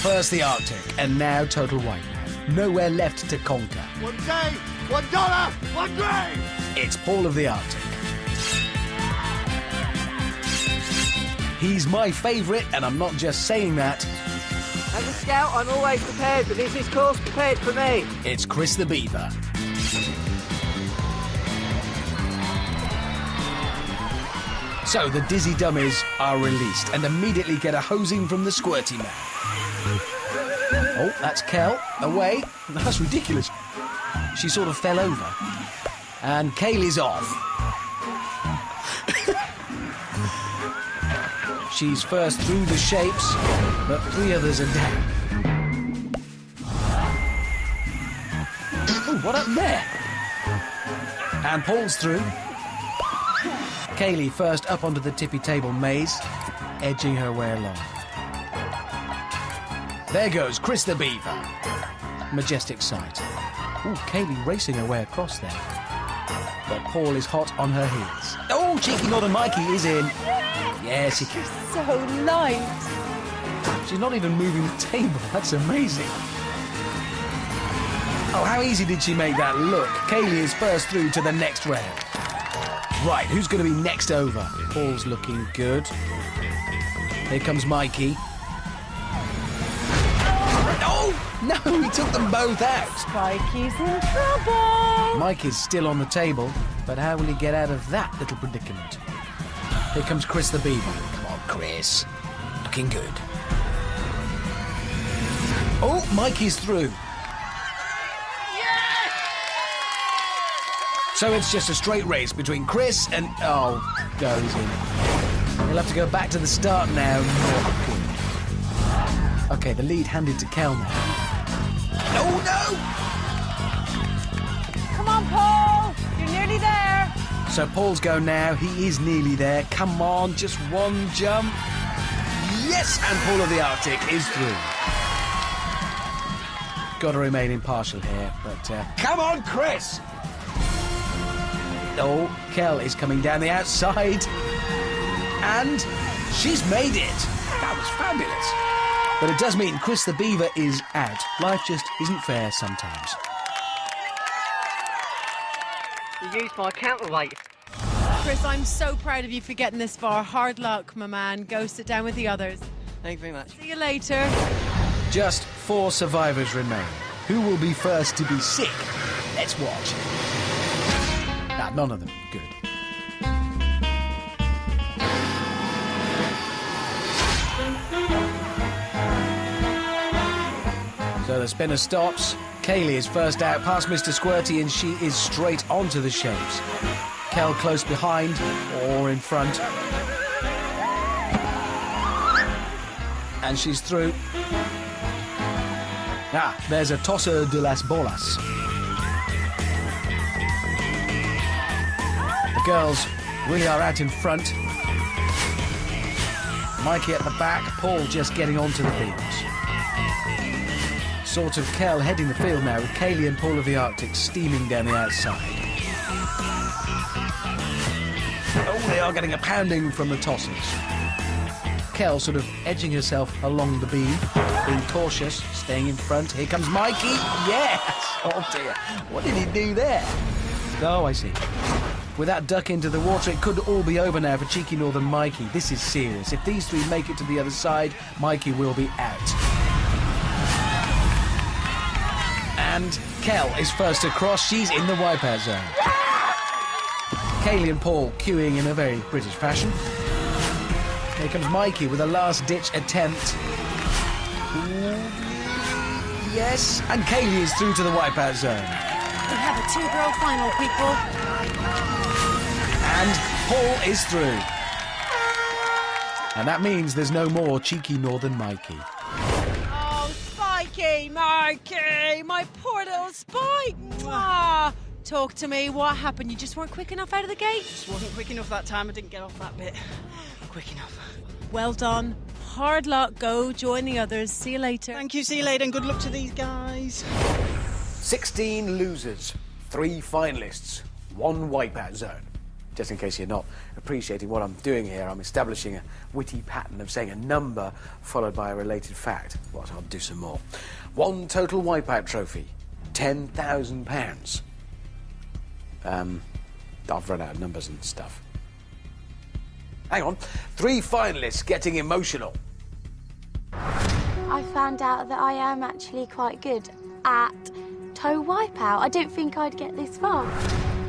First the Arctic, and now Total Wipeout. Nowhere left to conquer. $1 day, $1, $1 grave! It's Paul of the Arctic. He's my favourite, and I'm not just saying that. As a scout, I'm always prepared, but is this course prepared for me? It's Chris the Beaver. So the Dizzy Dummies are released and immediately get a hosing from the Squirty Man. Oh, that's Kel. Away. That's ridiculous. She sort of fell over. And Kaylee's off. She's first through the shapes, but 3 others are down. Oh, what up there? And Paul's through. Kaylee first up onto the tippy table maze, edging her way along. There goes Chris the Beaver. Majestic sight. Ooh, Kaylee racing her way across there. But Paul is hot on her heels. Oh, cheeky Northern Mikey is in. Yes, he can. So light. She's not even moving the table. That's amazing. Oh, how easy did she make that look? Kaylee is first through to the next round. Right, who's going to be next over? Paul's looking good. Here comes Mikey. Oh, no, he took them both out. Mikey's in trouble. Mike is still on the table, but how will he get out of that little predicament? Here comes Chris the Beaver. Come on, Chris. Looking good. Oh, Mikey's through. Yes! So it's just a straight race between Chris and... Oh, no, he's in. He'll have to go back to the start now. Not good. Okay, the lead handed to Kel now. Oh, no! Come on, Paul! You're nearly there. So Paul's go now. He is nearly there. Come on, just one jump. Yes! And Paul of the Arctic is through. Got to remain impartial here, but... Come on, Chris! Oh, Kel is coming down the outside. And she's made it. That was fabulous. But it does mean Chris the Beaver is out. Life just isn't fair sometimes. You used my counterweight. Chris, I'm so proud of you for getting this far. Hard luck, my man. Go sit down with the others. Thank you very much. See you later. Just 4 survivors remain. Who will be first to be sick? Let's watch. Nah, none of them. Good. So the spinner stops. Kaylee is first out past Mr. Squirty, and she is straight onto the shapes. Kel close behind or in front. And she's through. Ah, there's a tosser de las bolas. The girls really are out in front. Mikey at the back, Paul just getting onto the beams. Sort of Kel heading the field now with Kaylee and Paul of the Arctic steaming down the outside. Oh, they are getting a pounding from the tossers. Kel sort of edging herself along the beam, being cautious, staying in front. Here comes Mikey. Yes! Oh dear. What did he do there? Oh, I see. With that duck into the water, it could all be over now for cheeky Northern Mikey. This is serious. If these three make it to the other side, Mikey will be out. And Kel is first across. She's in the wipeout zone. Kaylee and Paul queuing in a very British fashion. Here comes Mikey with a last-ditch attempt. Yes, and Kaylee is through to the wipeout zone. We have a 2-girl final, people. And Paul is through. And that means there's no more cheeky Northern Mikey. Oh, Spikey, Mikey, my poor little Spike. Mwah. Talk to me. What happened? You just weren't quick enough out of the gate? Just wasn't quick enough that time. I didn't get off that bit quick enough. Well done. Hard luck. Go join the others. See you later. Thank you. See you later, and good luck to these guys. 16 losers, 3 finalists, 1 wipeout zone. Just in case you're not appreciating what I'm doing here, I'm establishing a witty pattern of saying a number followed by a related fact. What, I'll do some more. 1 total wipeout trophy, £10,000. I've run out of numbers and stuff. Hang on. 3 finalists getting emotional. I found out that I am actually quite good at Total Wipeout. I didn't think I'd get this far.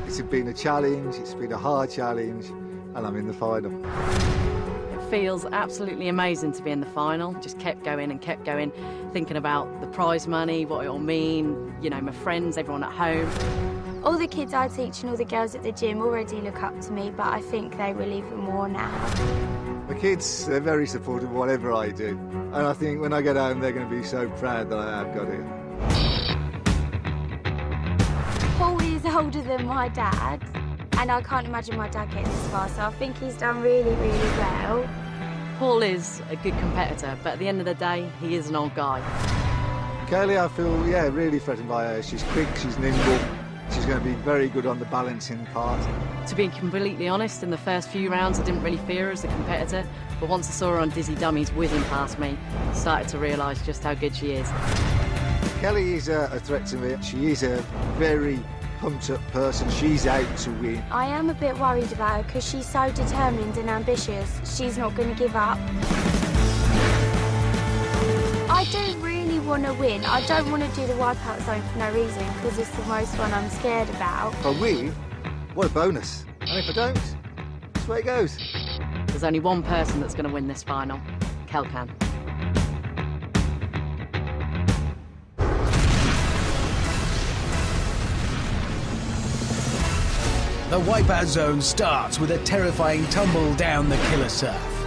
It's been a challenge, it's been a hard challenge, and I'm in the final. It feels absolutely amazing to be in the final. Just kept going and kept going, thinking about the prize money, what it'll mean, you know, my friends, everyone at home. All the kids I teach and all the girls at the gym already look up to me, but I think they will even more now. The kids, they're very supportive of whatever I do. And I think when I get home, they're going to be so proud that I have got it. Paul is older than my dad, and I can't imagine my dad getting this far, so I think he's done really, really well. Paul is a good competitor, but at the end of the day, he is an old guy. Kaylee, I feel, really threatened by her. She's quick, she's nimble. She's going to be very good on the balancing part. To be completely honest, in the first few rounds I didn't really fear her as a competitor, but once I saw her on Dizzy Dummies whizzing past me, I started to realise just how good she is. Kelly is a threat to me. She is a very pumped-up person. She's out to win. I am a bit worried about her because she's so determined and ambitious. She's not going to give up. I don't really want to win. I don't want to do the Wipeout Zone for no reason because it's the most one I'm scared about. If I win, what a bonus. And if I don't, that's the way it goes. There's only one person that's going to win this final. Kel can. The Wipeout Zone starts with a terrifying tumble down the killer surf.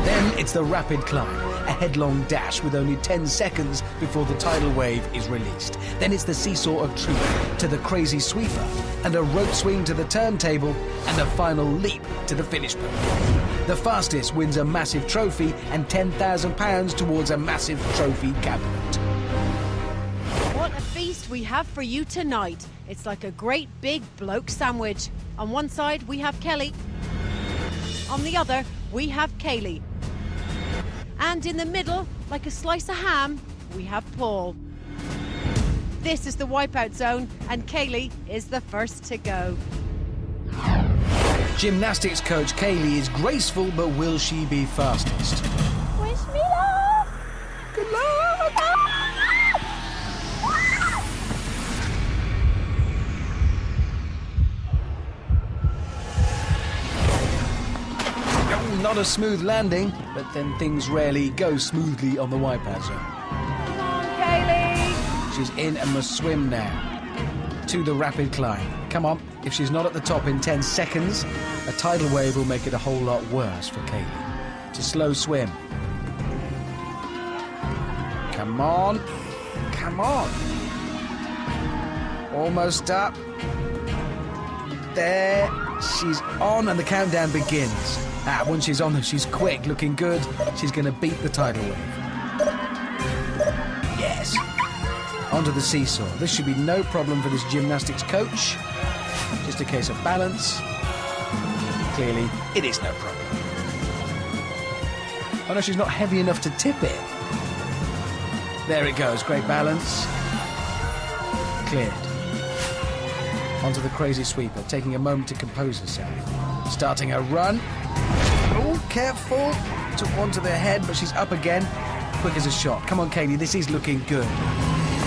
Then it's the rapid climb, a headlong dash with only 10 seconds before the tidal wave is released. Then it's the seesaw of truth to the crazy sweeper, and a rope swing to the turntable, and a final leap to the finish point. The fastest wins a massive trophy and £10,000 towards a massive trophy cabinet. What a feast we have for you tonight. It's like a great big bloke sandwich. On one side we have Kelly. On the other we have Kaylee. And in the middle, like a slice of ham, we have Paul. This is the Wipeout Zone, and Kaylee is the first to go. Gymnastics coach Kaylee is graceful, but will she be fastest? Wish me luck! Good luck! Oh, not a smooth landing, but then things rarely go smoothly on the Wipeout Zone. Come on, Kaylee! She's in and must swim now to the rapid climb. Come on, if she's not at the top in 10 seconds, a tidal wave will make it a whole lot worse for Kaylee. It's a slow swim. Come on. Come on. Almost up. There. She's on and the countdown begins. Once she's on, she's quick, looking good. She's going to beat the tidal wave. Yes. Onto the seesaw. This should be no problem for this gymnastics coach. Just a case of balance. Clearly, it is no problem. Oh no, she's not heavy enough to tip it. There it goes, great balance. Cleared. Onto the crazy sweeper, taking a moment to compose herself. Starting a run. Oh, careful. Took one to the head, but she's up again. Quick as a shot. Come on, Kaylee, this is looking good.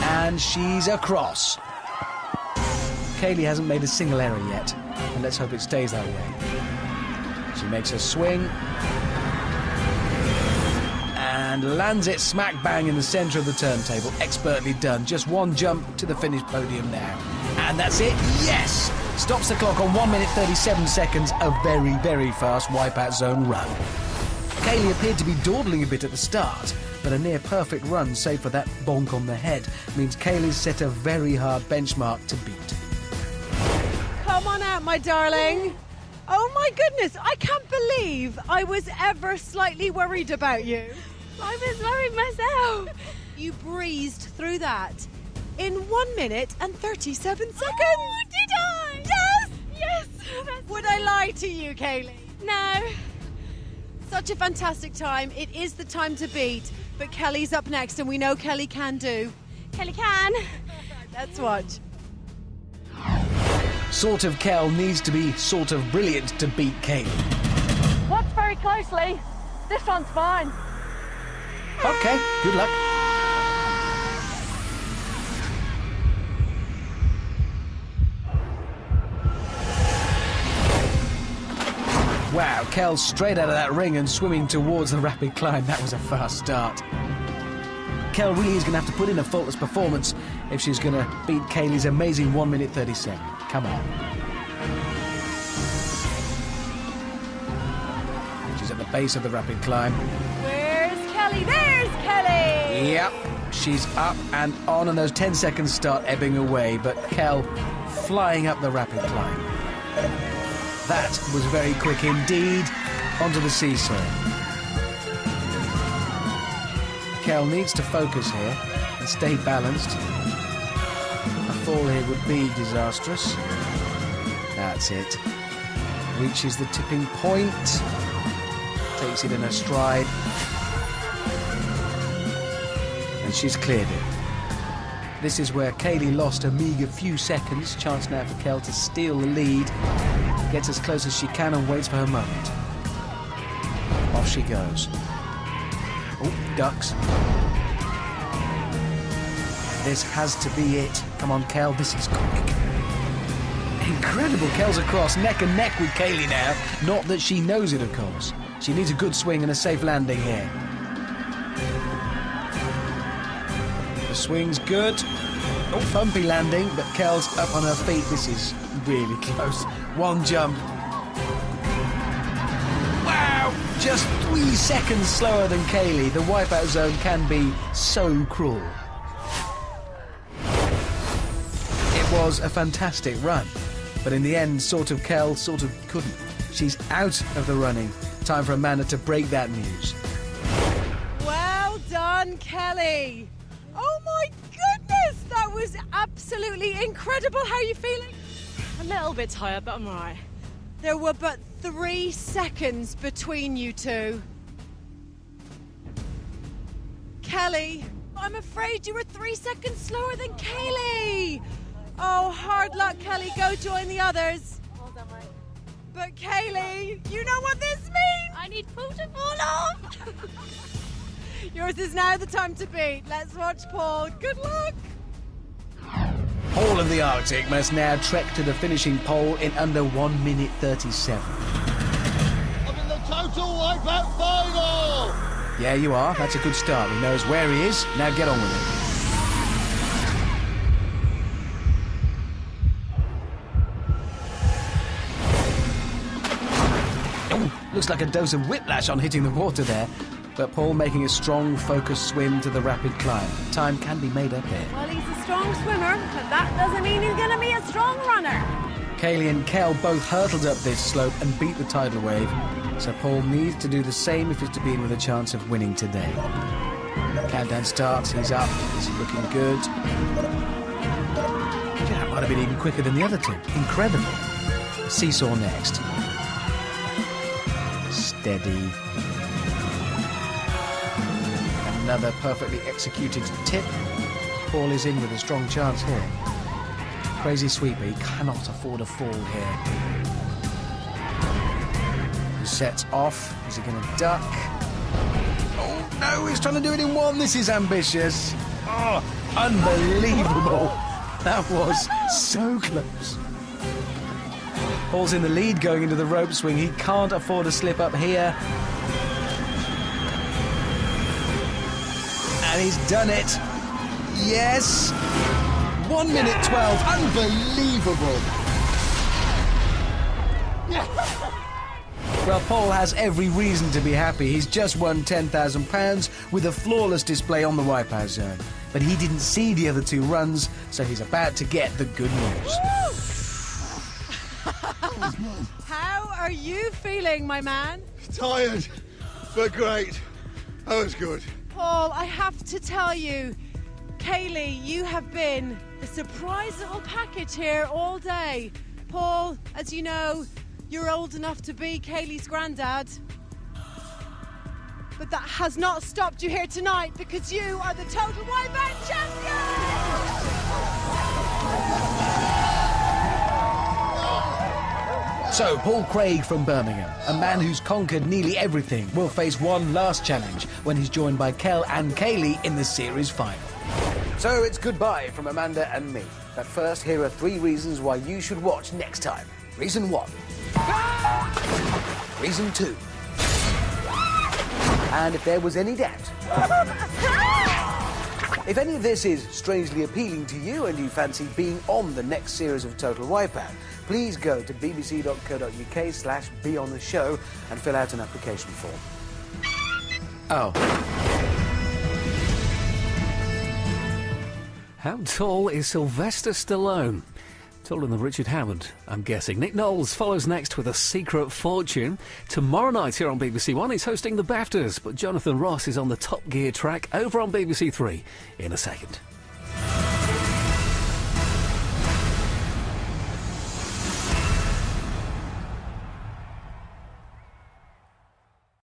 And she's across. Kaylee hasn't made a single error yet, and let's hope it stays that way. She makes a swing and lands it smack bang in the centre of the turntable. Expertly done. Just one jump to the finished podium now. And that's it. Yes! Stops the clock on 1 minute 37 seconds. A very, very fast Wipeout Zone run. Kaylee appeared to be dawdling a bit at the start, but a near-perfect run, save for that bonk on the head, means Kaylee's set a very hard benchmark to beat. Come on out, my darling. Oh my goodness, I can't believe I was ever slightly worried about you. I was worried myself. You breezed through that in 1 minute and 37 seconds. Oh, did I? Yes! Yes! Would I lie to you, Kaylee? No. Such a fantastic time. It is the time to beat. But Kelly's up next, and we know Kelly can do. Kelly can. Let's watch. Sort of Kel needs to be sort of brilliant to beat Kaylee. Watch very closely. This one's fine. Okay, good luck. Wow, Kel straight out of that ring and swimming towards the rapid climb. That was a fast start. Kel really is going to have to put in a faultless performance if she's going to beat Kaylee's amazing 1 minute 37. Come on. She's at the base of the rapid climb. Where's Kelly? There's Kelly! Yep, she's up and on, and those 10 seconds start ebbing away, but Kel flying up the rapid climb. That was very quick indeed. Onto the seesaw. Kel needs to focus here and stay balanced. A fall here would be disastrous. That's it. Reaches the tipping point. Takes it in a stride. And she's cleared it. This is where Kaylee lost a meagre few seconds. Chance now for Kel to steal the lead. Gets as close as she can and waits for her moment. Off she goes. Oh, ducks. This has to be it. Come on, Kel, this is quick. Incredible, Kel's across, neck and neck with Kaylee now. Not that she knows it, of course. She needs a good swing and a safe landing here. The swing's good. Oh, bumpy landing, but Kel's up on her feet. This is really close. One jump. Wow! Just 3 seconds slower than Kaylee. The Wipeout Zone can be so cruel. It was a fantastic run, but in the end, sort of Kel, sort of couldn't. She's out of the running. Time for Amanda to break that news. Well done, Kelly. Oh my goodness, that was absolutely incredible. How are you feeling? A little bit tired, but I'm all right. There were but 3 seconds between you two. Kelly, I'm afraid you were 3 seconds slower than Kaylee. Oh, hard luck, Kelly. Go join the others. Well done, mate. But Kaylee, you know what this means? I need Paul to fall off. Yours is now the time to beat. Let's watch Paul. Good luck. Paul of the Arctic must now trek to the finishing pole in under 1 minute 37. I'm in the Total Wipeout final! Yeah, you are. That's a good start. He knows where he is. Now get on with it. Looks like a dose of whiplash on hitting the water there. But Paul making a strong, focused swim to the rapid climb. Time can be made up there. Well, he's a strong swimmer, but that doesn't mean he's going to be a strong runner. Kaylee and Kel both hurtled up this slope and beat the tidal wave. So Paul needs to do the same if he's to be in with a chance of winning today. Countdown starts. He's up. He's looking good. That might have been even quicker than the other two. Incredible. Seesaw next. Steady. Another perfectly executed tip. Paul is in with a strong chance here. Crazy sweeper, he cannot afford a fall here. He sets off. Is he going to duck? Oh no, he's trying to do it in one. This is ambitious. Oh, unbelievable. That was so close. Paul's in the lead going into the rope swing. He can't afford a slip up here. And he's done it. Yes. 1 minute 12. Unbelievable. Well, Paul has every reason to be happy. He's just won £10,000 with a flawless display on the Wipeout Zone. But he didn't see the other two runs, so he's about to get the good news. How are you feeling, my man? Tired, but great. That was good. Paul, I have to tell you, Kaylee, you have been a surprise little package here all day. Paul, as you know, you're old enough to be Kaylee's granddad. But that has not stopped you here tonight because you are the Total Wipeout champion! So, Paul Craig from Birmingham, a man who's conquered nearly everything, will face one last challenge when he's joined by Kel and Kaylee in the series final. So it's goodbye from Amanda and me. But first, here are 3 reasons why you should watch next time. Reason 1. Reason 2. And if there was any doubt. If any of this is strangely appealing to you and you fancy being on the next series of Total Wipeout, please go to bbc.co.uk/beontheshow and fill out an application form. Oh. How tall is Sylvester Stallone? Taller than Richard Howard, I'm guessing. Nick Knowles follows next with A Secret Fortune. Tomorrow night here on BBC One, he's hosting the BAFTAs, but Jonathan Ross is on the Top Gear track over on BBC Three in a second.